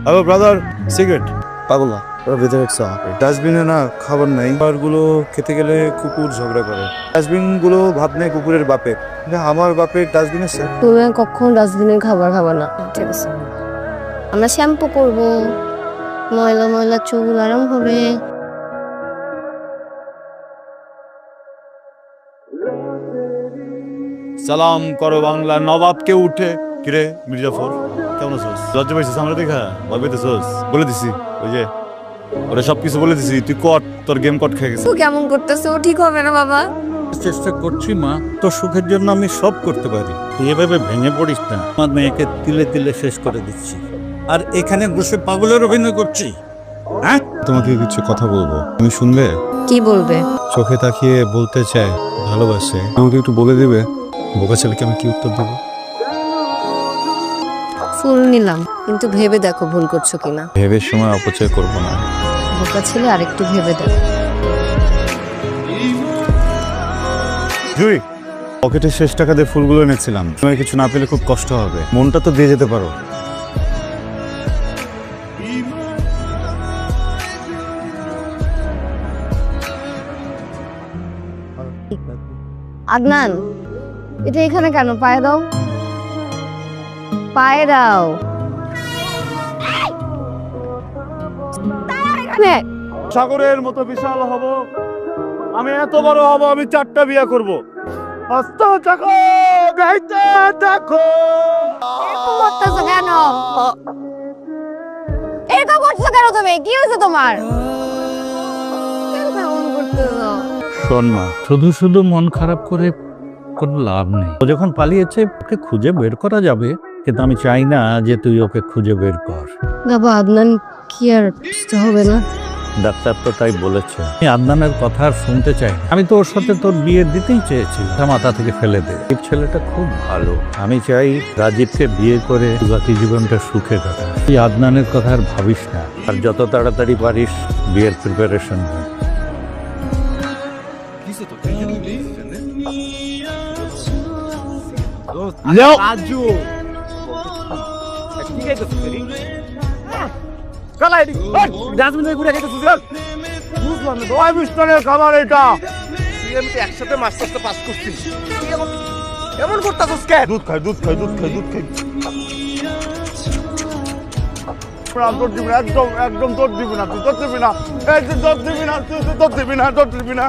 Hello brother, cigarette পাবো না, ওরা ভিতরে ডাস্টবিনে না খাবার নাই। খাবারগুলো খেতে গেলে কুকুর ঝগড়া করে। ডাস্টবিনগুলো ভাব নেই কুকুরের বাপের, এটা আমার বাপের ডাস্টবিন আছে। তুমি আর কখনো ডাস্টবিনের খাবার খাবা না, ঠিক আছে? আমরা শ্যাম্পু করব, ময়লা ময়লা চুল আরাম হবে। সালাম করো বাংলা নবাবকে উঠে। কিরে মির্জাফর, কেমন আছোস? লজ্জা পাইছিস আমরা দেখা? ভয় পেতেছোস? বলে দিছি, ওই যে ওরা সবকিছু বলে দিছি, তুই কট, তোর গেম কট খেয়ে গেছে। ও কেমন করতেছে, ও ঠিক হবে না বাবা। চেষ্টা করছি মা, তোর সুখের জন্য আমি সব করতে পারি। তুই এভাবে ভেঙে পড়িস না, আমার মেয়েকে তিলে তিলে শেষ করে দিচ্ছি, আর এখানে বসে পাগলের অভিনয় করছি। হ্যাঁ, তোমাকে কিছু কথা বলবো, তুমি শুনবে? কি বলবে? চোখে তাকিয়ে বলতে চাই ভালোবাসে, আমাকে একটু বলে দিবে বোকা ছেলেকে আমি কি উত্তর দেবো? ফুল নিলাম, কিন্তু ভেবে দেখো ভুল করছো কিনা। ভেবে সময় অপচয় করবো না। বোকা ছেলে, আরেকটু ভেবে দেখো। জুই, পকেটের শেষ টাকা দিয়ে ফুলগুলো এনেছিলাম, তুমি কিছু না পেলে খুব কষ্ট হবে, মনটা তো দিয়ে যেতে পারো। আদনান, এটা এখানে কেন? পায়ে দাও, পায়ে দাও। এখানে সাগরের মতো বিশাল হব আমি, এত বড় হব আমি, 4টা বিয়ে করব। আস্তে থাকো, গাইতে থাকো। এরকম করতেছো কেন? এরকম করছো কেন তুমি? কি হয়েছে তোমার? কেন এমন করতেছো? শোন মা, শুধু শুধু মন খারাপ করে কোনো লাভ নেই। ও যখন পালিয়েছে ওকে খুঁজে বের করা যাবে, কিন্তু আমি চাই না যে তুই ওকে খুঁজে বের কর। বাবা, আদনান কি আর বুঝতে হবে না? ডাক্তার তো তাই বলেছে। আমি আদনানের কথা আর শুনতে চাই না। আমি তো ওর সাথে তোর বিয়ে দিতেই চেয়েছি, তা মাথা থেকে ফেলে দে। এই ছেলেটা খুব ভালো, আমি চাই রাজীবকে বিয়ে করে বাকি জীবনটা সুখে কাটা। তুই আদনানের কথা আর ভাবিস না, আর যত তাড়াতাড়ি পারিস বিয়ের প্রিপারেশন নে। রাজু খাবার এটা একসাথে মাস্টার্সটা পাস করছি, এমন করতেছিস কেন? দুধ খাই, দুধ খাই, দুধ খাই, দুধ খাই। তোর দিবি না, একদম একদম তোর দিবি না, তুই তোর দিবি না, এই যে তোর দিবি না, তুই তোর দিবি না, তোর দিবি না।